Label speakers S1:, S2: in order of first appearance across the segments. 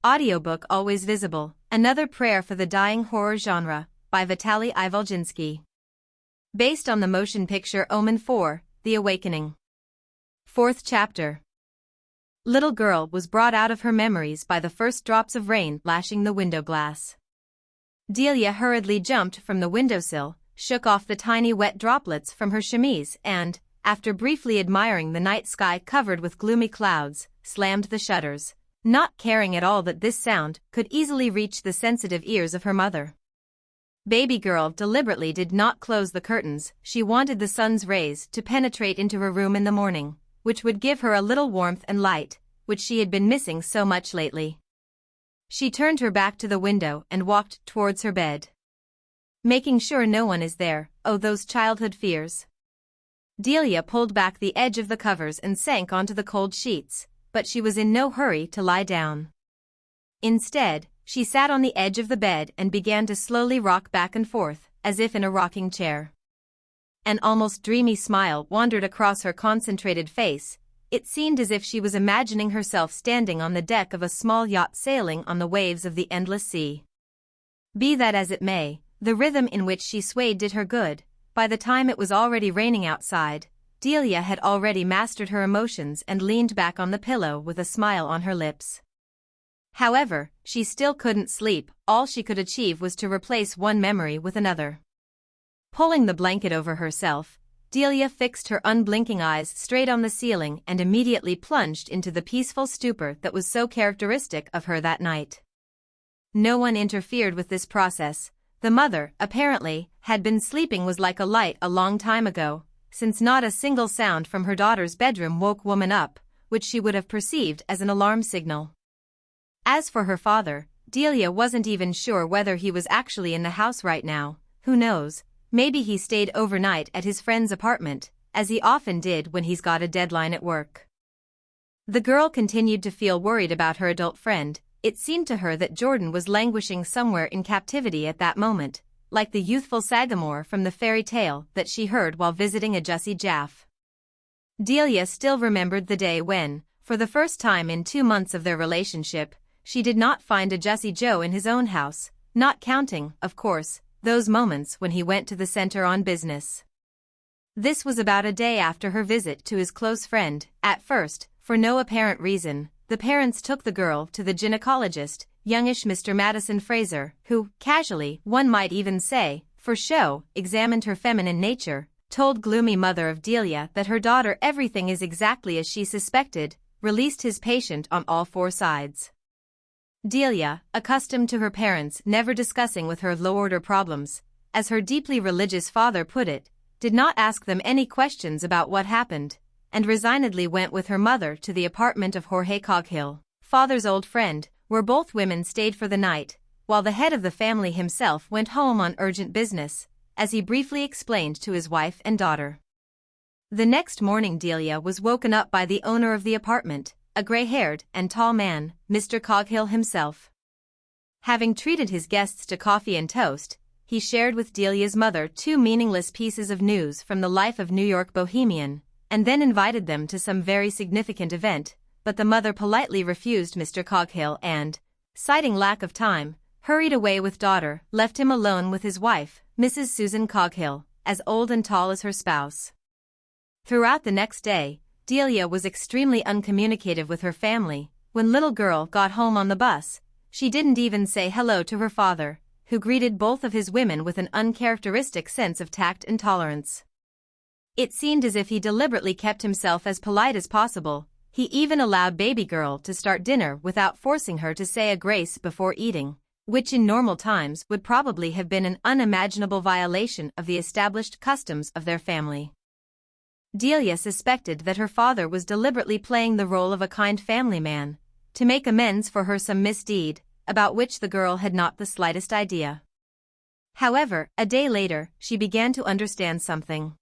S1: Audiobook Always Visible, Another Prayer for the Dying Horror Genre, by Vitaly Ivolginsky. Based on the motion picture Omen IV, The Awakening. 4th chapter. Little girl was brought out of her memories by the first drops of rain lashing the window glass. Delia hurriedly jumped from the windowsill, shook off the tiny wet droplets from her chemise and, after briefly admiring the night sky covered with gloomy clouds, slammed the shutters, not caring at all that this sound could easily reach the sensitive ears of her mother. Baby girl deliberately did not close the curtains. She wanted the sun's rays to penetrate into her room in the morning, which would give her a little warmth and light, which she had been missing so much lately. She turned her back to the window and walked towards her bed. Making sure no one is there, oh those childhood fears. Delia pulled back the edge of the covers and sank onto the cold sheets, but she was in no hurry to lie down. Instead, she sat on the edge of the bed and began to slowly rock back and forth, as if in a rocking chair. An almost dreamy smile wandered across her concentrated face. It seemed as if she was imagining herself standing on the deck of a small yacht sailing on the waves of the endless sea. Be that as it may, the rhythm in which she swayed did her good. By the time it was already raining outside, Delia had already mastered her emotions and leaned back on the pillow with a smile on her lips. However, she still couldn't sleep. All she could achieve was to replace one memory with another. Pulling the blanket over herself, Delia fixed her unblinking eyes straight on the ceiling and immediately plunged into the peaceful stupor that was so characteristic of her that night. No one interfered with this process. The mother, apparently, had been sleeping was like a light a long time ago, since not a single sound from her daughter's bedroom woke woman up, which she would have perceived as an alarm signal. As for her father, Delia wasn't even sure whether he was actually in the house right now. Who knows, maybe he stayed overnight at his friend's apartment, as he often did when he's got a deadline at work. The girl continued to feel worried about her adult friend. It seemed to her that Jordan was languishing somewhere in captivity at that moment, like the youthful Sagamore from the fairy tale that she heard while visiting a Jussie Jaff. Delia still remembered the day when, for the first time in 2 months of their relationship, she did not find a Jussie Joe in his own house, not counting, of course, those moments when he went to the center on business. This was about a day after her visit to his close friend. At first, for no apparent reason, the parents took the girl to the gynecologist, youngish Mr. Madison Fraser, who, casually, one might even say, for show, examined her feminine nature, told gloomy mother of Delia that her daughter everything is exactly as she suspected, released his patient on all 4 sides. Delia, accustomed to her parents never discussing with her low-order problems, as her deeply religious father put it, did not ask them any questions about what happened, and resignedly went with her mother to the apartment of Jorge Coghill, father's old friend, where both women stayed for the night, while the head of the family himself went home on urgent business, as he briefly explained to his wife and daughter. The next morning Delia was woken up by the owner of the apartment, a gray-haired and tall man, Mr. Coghill himself. Having treated his guests to coffee and toast, he shared with Delia's mother 2 meaningless pieces of news from the life of New York bohemian, and then invited them to some very significant event, but the mother politely refused Mr. Coghill and, citing lack of time, hurried away with daughter, left him alone with his wife, Mrs. Susan Coghill, as old and tall as her spouse. Throughout the next day, Delia was extremely uncommunicative with her family. When little girl got home on the bus, she didn't even say hello to her father, who greeted both of his women with an uncharacteristic sense of tact and tolerance. It seemed as if he deliberately kept himself as polite as possible. He even allowed baby girl to start dinner without forcing her to say a grace before eating, which in normal times would probably have been an unimaginable violation of the established customs of their family. Delia suspected that her father was deliberately playing the role of a kind family man, to make amends for her some misdeed, about which the girl had not the slightest idea. However, a day later, she began to understand something.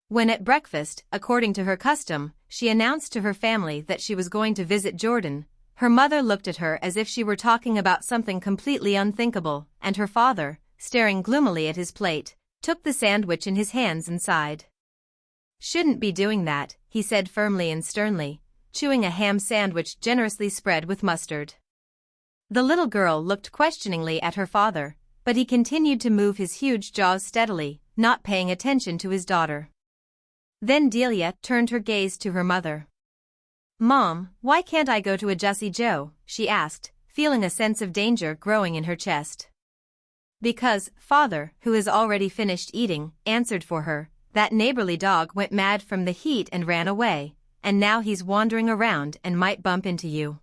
S1: When at breakfast, according to her custom, she announced to her family that she was going to visit Jordan, her mother looked at her as if she were talking about something completely unthinkable, and her father, staring gloomily at his plate, took the sandwich in his hands and sighed. "Shouldn't be doing that," he said firmly and sternly, chewing a ham sandwich generously spread with mustard. The little girl looked questioningly at her father, but he continued to move his huge jaws steadily, not paying attention to his daughter. Then Delia turned her gaze to her mother. "Mom, why can't I go to a Jussie Joe?" she asked, feeling a sense of danger growing in her chest. "Because, father, who has already finished eating, answered for her. That neighborly dog went mad from the heat and ran away, and now he's wandering around and might bump into you."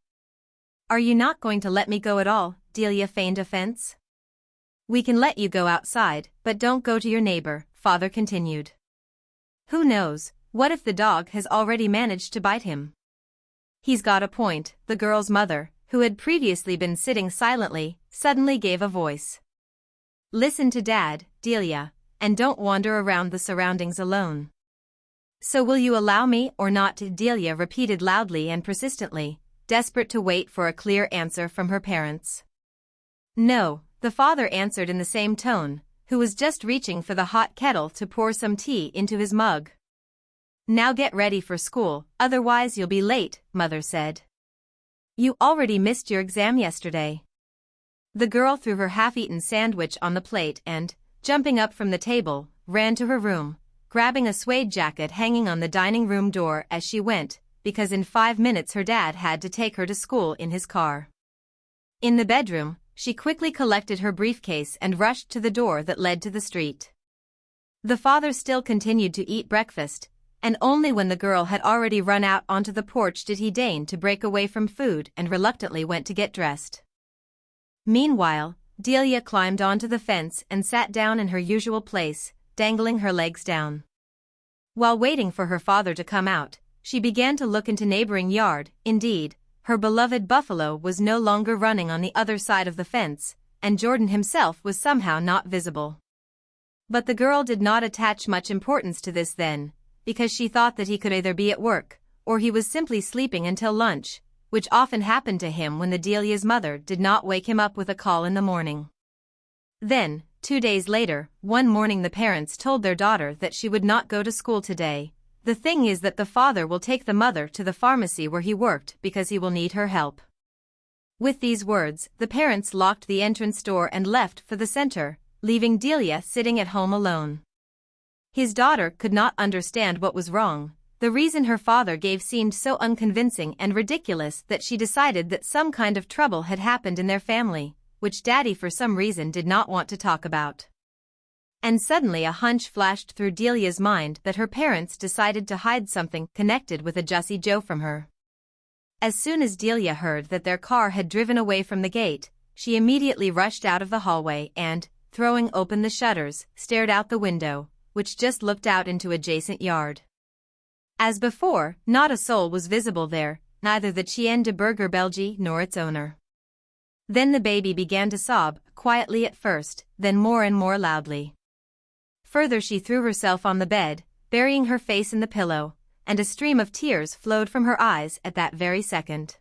S1: "Are you not going to let me go at all?" Delia feigned offense. "We can let you go outside, but don't go to your neighbor," father continued. "Who knows, what if the dog has already managed to bite him?" "He's got a point," the girl's mother, who had previously been sitting silently, suddenly gave a voice. "Listen to Dad, Delia, and don't wander around the surroundings alone." "So will you allow me or not?" Delia repeated loudly and persistently, desperate to wait for a clear answer from her parents. "No," the father answered in the same tone, who was just reaching for the hot kettle to pour some tea into his mug. "Now get ready for school, otherwise you'll be late," mother said. "You already missed your exam yesterday." The girl threw her half-eaten sandwich on the plate and, jumping up from the table, ran to her room, grabbing a suede jacket hanging on the dining room door as she went, because in 5 minutes her dad had to take her to school in his car. In the bedroom, she quickly collected her briefcase and rushed to the door that led to the street. The father still continued to eat breakfast, and only when the girl had already run out onto the porch did he deign to break away from food and reluctantly went to get dressed. Meanwhile, Delia climbed onto the fence and sat down in her usual place, dangling her legs down. While waiting for her father to come out, she began to look into neighboring yard. Indeed, her beloved buffalo was no longer running on the other side of the fence, and Jordan himself was somehow not visible. But the girl did not attach much importance to this then, because she thought that he could either be at work, or he was simply sleeping until lunch, which often happened to him when the Delia's mother did not wake him up with a call in the morning. Then, 2 days later, one morning the parents told their daughter that she would not go to school today. "The thing is that the father will take the mother to the pharmacy where he worked because he will need her help." With these words, the parents locked the entrance door and left for the center, leaving Delia sitting at home alone. His daughter could not understand what was wrong. The reason her father gave seemed so unconvincing and ridiculous that she decided that some kind of trouble had happened in their family, which Daddy for some reason did not want to talk about. And suddenly a hunch flashed through Delia's mind that her parents decided to hide something connected with a Jussie Joe from her. As soon as Delia heard that their car had driven away from the gate, she immediately rushed out of the hallway and, throwing open the shutters, stared out the window, which just looked out into adjacent yard. As before, not a soul was visible there, neither the Chien de Burger Belgie nor its owner. Then the baby began to sob, quietly at first, then more and more loudly. Further she threw herself on the bed, burying her face in the pillow, and a stream of tears flowed from her eyes at that very second.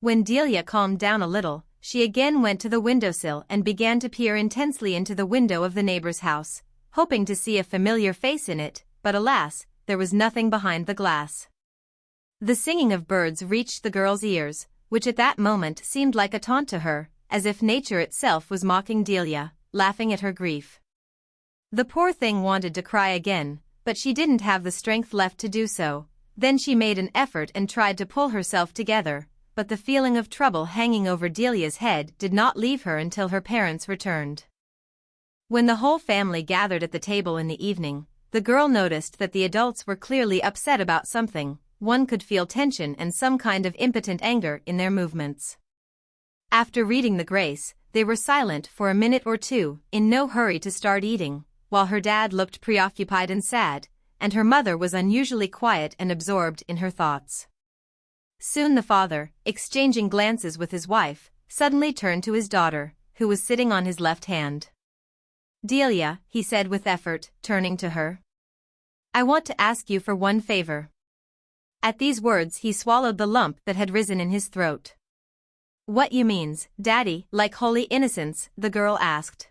S1: When Delia calmed down a little, she again went to the windowsill and began to peer intensely into the window of the neighbor's house, hoping to see a familiar face in it, but alas, there was nothing behind the glass. The singing of birds reached the girl's ears, which at that moment seemed like a taunt to her, as if nature itself was mocking Delia, laughing at her grief. The poor thing wanted to cry again, but she didn't have the strength left to do so. Then she made an effort and tried to pull herself together, but the feeling of trouble hanging over Delia's head did not leave her until her parents returned. When the whole family gathered at the table in the evening, the girl noticed that the adults were clearly upset about something. One could feel tension and some kind of impotent anger in their movements. After reading the grace, they were silent for a minute or two, in no hurry to start eating, while her dad looked preoccupied and sad, and her mother was unusually quiet and absorbed in her thoughts. Soon the father, exchanging glances with his wife, suddenly turned to his daughter, who was sitting on his left hand. "Delia," he said with effort, turning to her. "I want to ask you for one favor." At these words he swallowed the lump that had risen in his throat. "What you means, Daddy, like holy innocence?" the girl asked.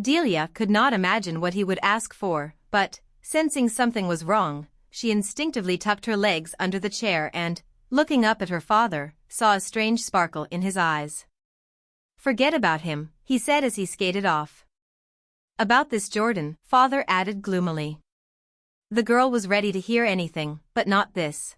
S1: Delia could not imagine what he would ask for, but, sensing something was wrong, she instinctively tucked her legs under the chair and, looking up at her father, saw a strange sparkle in his eyes. "Forget about him," he said as he skated off. "About this Jordan," father added gloomily. The girl was ready to hear anything, but not this.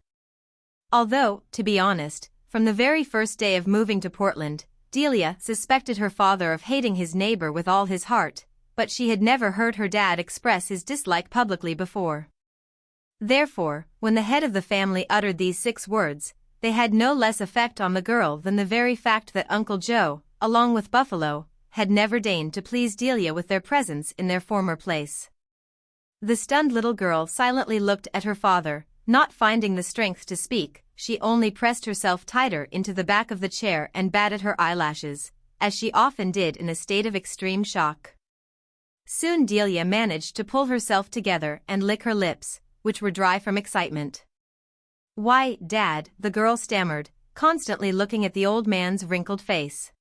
S1: Although, to be honest, from the very first day of moving to Portland, Delia suspected her father of hating his neighbor with all his heart, but she had never heard her dad express his dislike publicly before. Therefore, when the head of the family uttered these 6 words, they had no less effect on the girl than the very fact that Uncle Joe, along with Buffalo, had never deigned to please Delia with their presence in their former place. The stunned little girl silently looked at her father, not finding the strength to speak. She only pressed herself tighter into the back of the chair and batted her eyelashes, as she often did in a state of extreme shock. Soon Delia managed to pull herself together and lick her lips, which were dry from excitement. "Why, Dad," the girl stammered, constantly looking at the old man's wrinkled face.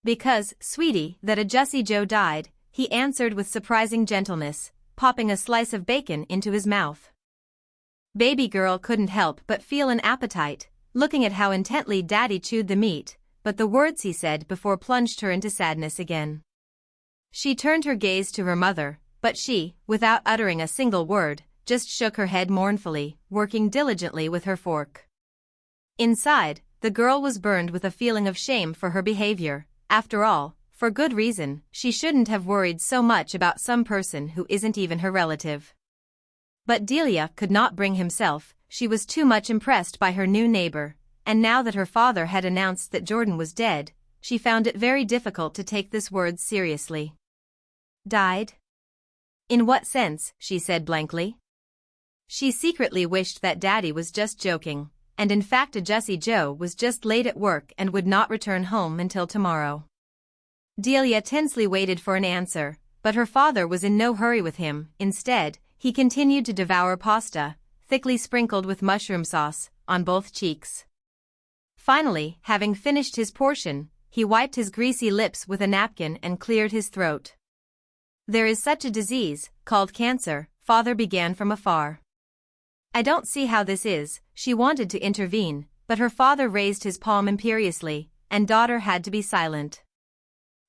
S1: "Because, sweetie, that a Jussie Joe died," he answered with surprising gentleness, popping a slice of bacon into his mouth. Baby girl couldn't help but feel an appetite, looking at how intently Daddy chewed the meat, but the words he said before plunged her into sadness again. She turned her gaze to her mother, but she, without uttering a single word, just shook her head mournfully, working diligently with her fork. Inside, the girl was burned with a feeling of shame for her behavior. After all, for good reason, she shouldn't have worried so much about some person who isn't even her relative. But Delia could not bring himself. She was too much impressed by her new neighbor, and now that her father had announced that Jordan was dead, she found it very difficult to take this word seriously. "Died? In what sense?" she said blankly. She secretly wished that Daddy was just joking, and in fact a Jussie Joe was just late at work and would not return home until tomorrow. Delia tensely waited for an answer, but her father was in no hurry with him. Instead, he continued to devour pasta, thickly sprinkled with mushroom sauce, on both cheeks. Finally, having finished his portion, he wiped his greasy lips with a napkin and cleared his throat. "There is such a disease, called cancer," father began from afar. "I don't see how this is," she wanted to intervene, but her father raised his palm imperiously, and daughter had to be silent.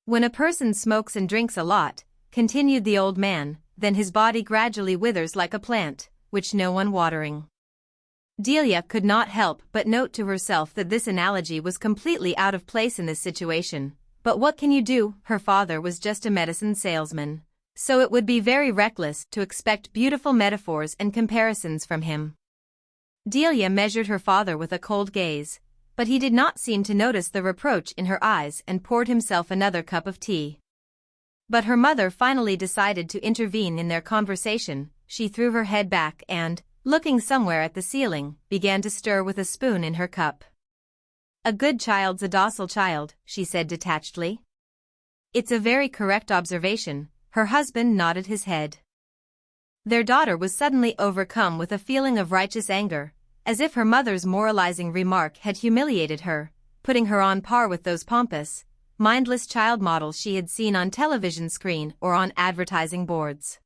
S1: "When a person smokes and drinks a lot," continued the old man, "then his body gradually withers like a plant, which no one watering." Delia could not help but note to herself that this analogy was completely out of place in this situation, but what can you do? Her father was just a medicine salesman, so it would be very reckless to expect beautiful metaphors and comparisons from him. Delia measured her father with a cold gaze, but he did not seem to notice the reproach in her eyes and poured himself another cup of tea. But her mother finally decided to intervene in their conversation. She threw her head back and, looking somewhere at the ceiling, began to stir with a spoon in her cup. "A good child's a docile child," she said detachedly. "It's a very correct observation." Her husband nodded his head. Their daughter was suddenly overcome with a feeling of righteous anger, as if her mother's moralizing remark had humiliated her, putting her on par with those pompous, mindless child models she had seen on television screen or on advertising boards.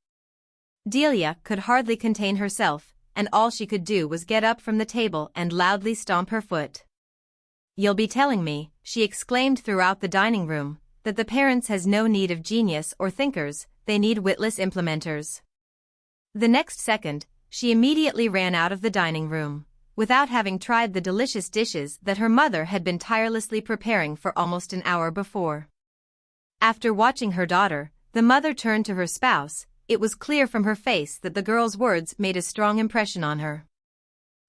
S1: Delia could hardly contain herself, and all she could do was get up from the table and loudly stomp her foot. "You'll be telling me," she exclaimed throughout the dining room, "that the parents has no need of genius or thinkers, they need witless implementers." The next second, she immediately ran out of the dining room, without having tried the delicious dishes that her mother had been tirelessly preparing for almost an hour before. After watching her daughter, the mother turned to her spouse. It was clear from her face that the girl's words made a strong impression on her.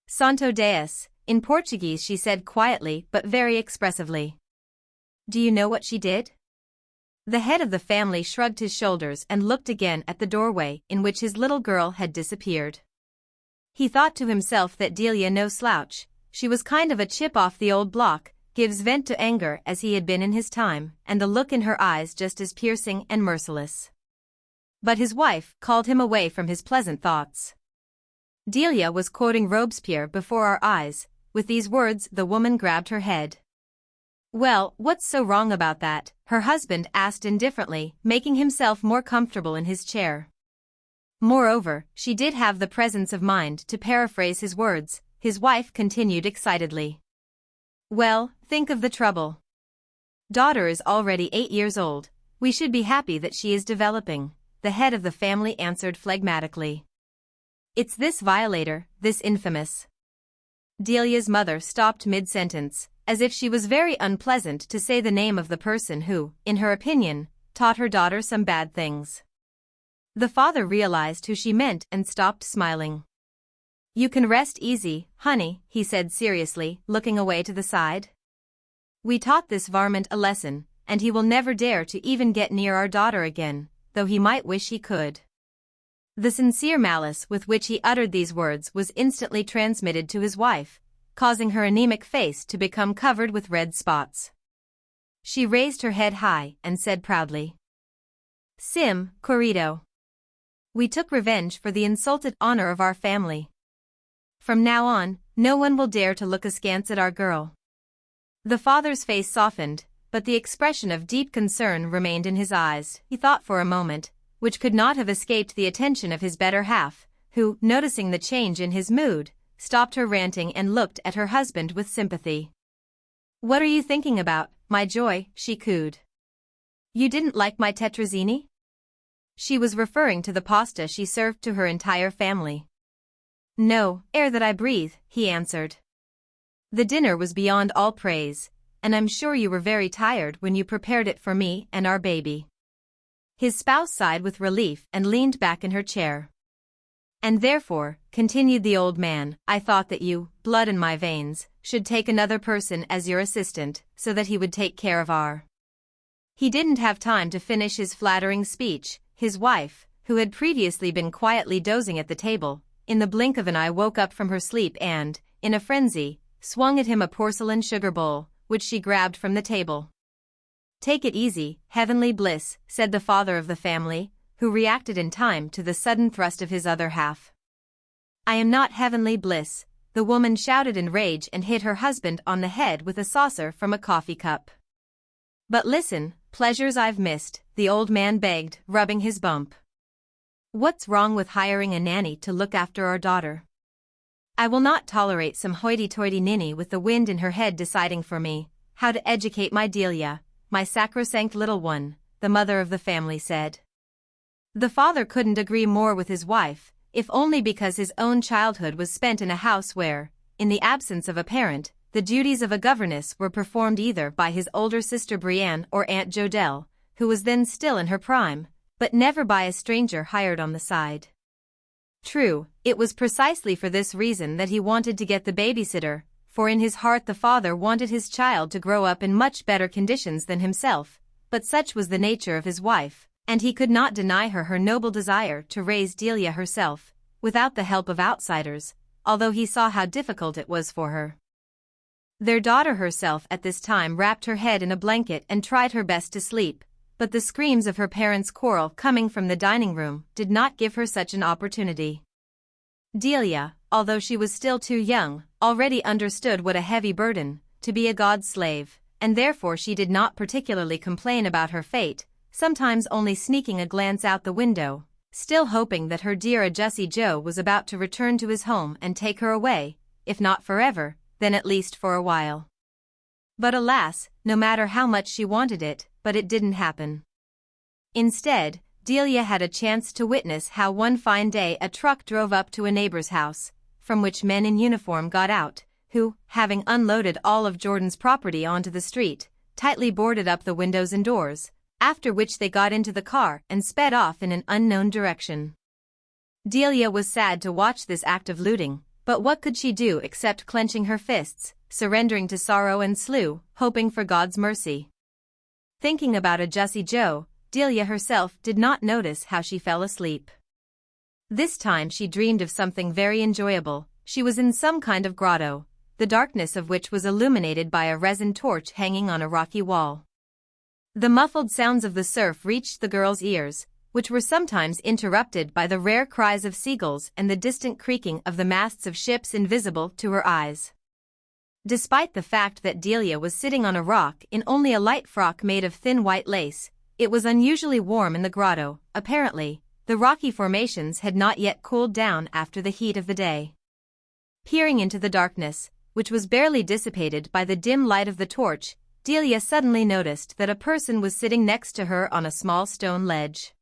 S1: "Santo Deus," in Portuguese she said quietly but very expressively. "Do you know what she did?" The head of the family shrugged his shoulders and looked again at the doorway in which his little girl had disappeared. He thought to himself that Delia no slouch, she was kind of a chip off the old block, gives vent to anger as he had been in his time, and the look in her eyes just as piercing and merciless. But his wife called him away from his pleasant thoughts. Delia was quoting Robespierre before our eyes. With these words the woman grabbed her head. "Well, what's so wrong about that?" her husband asked indifferently, making himself more comfortable in his chair. Moreover, she did have the presence of mind to paraphrase his words. his wife continued excitedly. Well, think of the trouble. Daughter is already 8 years old, we should be happy that she is developing, the head of the family answered phlegmatically. It's this violator, this infamous. Delia's mother stopped mid-sentence, as if she was very unpleasant to say the name of the person who, in her opinion, taught her daughter some bad things. The father realized who she meant and stopped smiling. You can rest easy, honey, he said seriously, looking away to the side. We taught this varmint a lesson, and he will never dare to even get near our daughter again, though he might wish he could. The sincere malice with which he uttered these words was instantly transmitted to his wife, causing her anemic face to become covered with red spots. She raised her head high and said proudly, Sim, Corrido. We took revenge for the insulted honor of our family. From now on, no one will dare to look askance at our girl. The father's face softened, but the expression of deep concern remained in his eyes. He thought for a moment, which could not have escaped the attention of his better half, who, noticing the change in his mood, stopped her ranting and looked at her husband with sympathy. What are you thinking about, my joy? She cooed. You didn't like my tetrazzini? She was referring to the pasta she served to her entire family. No, air that I breathe, he answered. The dinner was beyond all praise, and I'm sure you were very tired when you prepared it for me and our baby. His spouse sighed with relief and leaned back in her chair. And therefore, continued the old man, I thought that you, blood in my veins, should take another person as your assistant, so that he would take care of our. He didn't have time to finish his flattering speech. His wife, who had previously been quietly dozing at the table, in the blink of an eye woke up from her sleep and, in a frenzy, swung at him a porcelain sugar bowl, which she grabbed from the table. Take it easy, heavenly bliss, said the father of the family, who reacted in time to the sudden thrust of his other half. I am not heavenly bliss, the woman shouted in rage and hit her husband on the head with a saucer from a coffee cup. But listen, pleasures I've missed, the old man begged, rubbing his bump. What's wrong with hiring a nanny to look after our daughter? I will not tolerate some hoity-toity ninny with the wind in her head deciding for me how to educate my Delia, my sacrosanct little one, the mother of the family said. The father couldn't agree more with his wife, if only because his own childhood was spent in a house where, in the absence of a parent, the duties of a governess were performed either by his older sister Brienne or Aunt Jodelle, who was then still in her prime, but never by a stranger hired on the side. True, it was precisely for this reason that he wanted to get the babysitter, for in his heart the father wanted his child to grow up in much better conditions than himself, but such was the nature of his wife, and he could not deny her her noble desire to raise Delia herself, without the help of outsiders, although he saw how difficult it was for her. Their daughter herself at this time wrapped her head in a blanket and tried her best to sleep, but the screams of her parents' quarrel coming from the dining room did not give her such an opportunity. Delia, although she was still too young, already understood what a heavy burden, to be a god's slave, and therefore she did not particularly complain about her fate, sometimes only sneaking a glance out the window, still hoping that her dear Jussie Joe was about to return to his home and take her away, if not forever, then at least for a while. But alas, no matter how much she wanted it, but it didn't happen. Instead, Delia had a chance to witness how one fine day a truck drove up to a neighbor's house, from which men in uniform got out, who, having unloaded all of Jordan's property onto the street, tightly boarded up the windows and doors, after which they got into the car and sped off in an unknown direction. Delia was sad to watch this act of looting, but what could she do except clenching her fists, surrendering to sorrow and slew, hoping for God's mercy. Thinking about a Jussie Joe, Delia herself did not notice how she fell asleep. This time she dreamed of something very enjoyable. She was in some kind of grotto, the darkness of which was illuminated by a resin torch hanging on a rocky wall. The muffled sounds of the surf reached the girl's ears, which were sometimes interrupted by the rare cries of seagulls and the distant creaking of the masts of ships invisible to her eyes. Despite the fact that Delia was sitting on a rock in only a light frock made of thin white lace, it was unusually warm in the grotto. Apparently, the rocky formations had not yet cooled down after the heat of the day. Peering into the darkness, which was barely dissipated by the dim light of the torch, Delia suddenly noticed that a person was sitting next to her on a small stone ledge.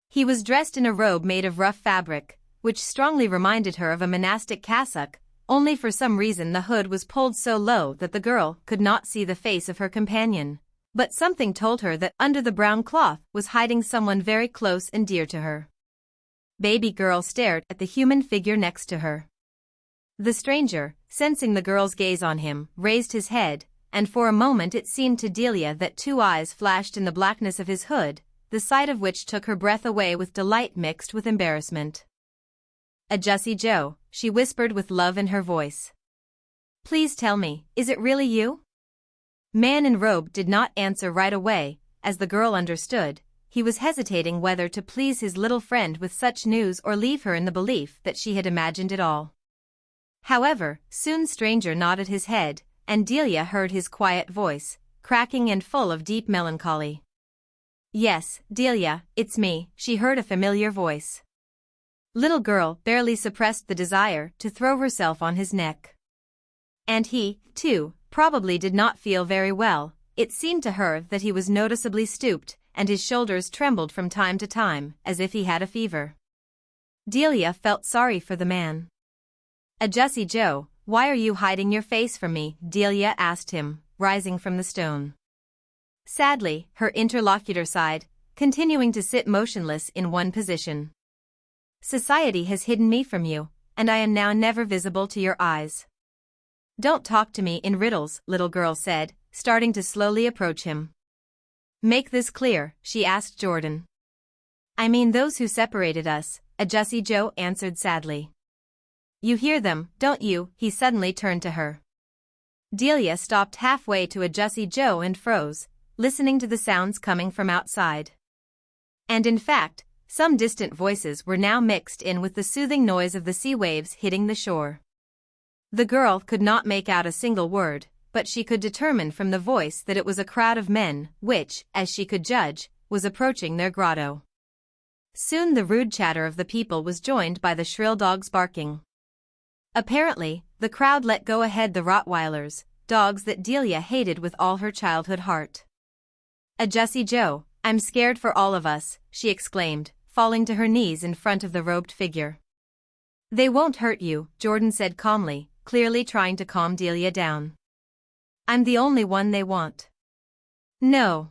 S1: He was dressed in a robe made of rough fabric, which strongly reminded her of a monastic cassock, only for some reason the hood was pulled so low that the girl could not see the face of her companion. But something told her that under the brown cloth was hiding someone very close and dear to her. Baby girl stared at the human figure next to her. The stranger, sensing the girl's gaze on him, raised his head, and for a moment it seemed to Delia that two eyes flashed in the blackness of his hood, the sight of which took her breath away with delight mixed with embarrassment. "A Jussie Joe," she whispered with love in her voice. "Please tell me, is it really you?" Man in robe did not answer right away, as the girl understood. He was hesitating whether to please his little friend with such news or leave her in the belief that she had imagined it all. However, soon stranger nodded his head, and Delia heard his quiet voice, cracking and full of deep melancholy. "Yes, Delia, it's me," she heard a familiar voice. Little girl barely suppressed the desire to throw herself on his neck. And he, too, probably did not feel very well. It seemed to her that he was noticeably stooped, and his shoulders trembled from time to time, as if he had a fever. Delia felt sorry for the man. "A Jussie Joe, why are you hiding your face from me?" Delia asked him, rising from the stone. Sadly, her interlocutor sighed, continuing to sit motionless in one position. "Society has hidden me from you, and I am now never visible to your eyes." "Don't talk to me in riddles," little girl said, starting to slowly approach him. "Make this clear," she asked Jordan. "I mean those who separated us," a Jussie Joe answered sadly. "You hear them, don't you?" He suddenly turned to her. Delia stopped halfway to a Jussie Joe and froze, listening to the sounds coming from outside. And in fact, some distant voices were now mixed in with the soothing noise of the sea waves hitting the shore. The girl could not make out a single word, but she could determine from the voice that it was a crowd of men, which, as she could judge, was approaching their grotto. Soon the rude chatter of the people was joined by the shrill dogs barking. Apparently, the crowd let go ahead the Rottweilers, dogs that Delia hated with all her childhood heart. "A Jussie Joe, I'm scared for all of us," she exclaimed, falling to her knees in front of the robed figure. "They won't hurt you," Jordan said calmly, clearly trying to calm Delia down. "I'm the only one they want." "No.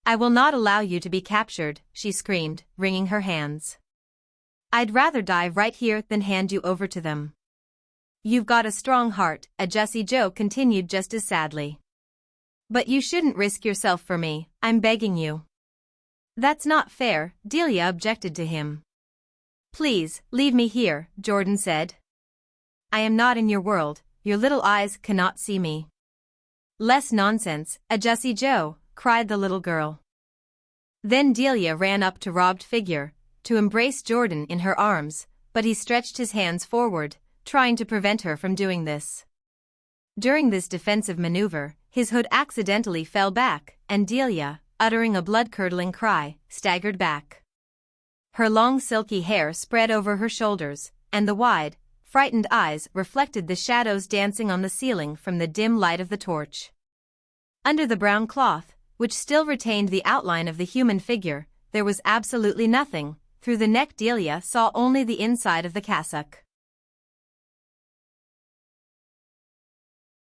S1: I will not allow you to be captured," she screamed, wringing her hands. "I'd rather die right here than hand you over to them." "You've got a strong heart," a Jussie Joe continued just as sadly. "But you shouldn't risk yourself for me, I'm begging you." "That's not fair," Delia objected to him. "Please, leave me here," Jordan said. "I am not in your world, your little eyes cannot see me." "Less nonsense, a Jussie Joe," cried the little girl. Then Delia ran up to robbed figure, to embrace Jordan in her arms, but he stretched his hands forward, trying to prevent her from doing this. During this defensive maneuver, his hood accidentally fell back, and Delia, uttering a blood-curdling cry, staggered back. Her long silky hair spread over her shoulders, and the wide, frightened eyes reflected the shadows dancing on the ceiling from the dim light of the torch. Under the brown cloth, which still retained the outline of the human figure, there was absolutely nothing. Through the neck Delia saw only the inside of the cassock.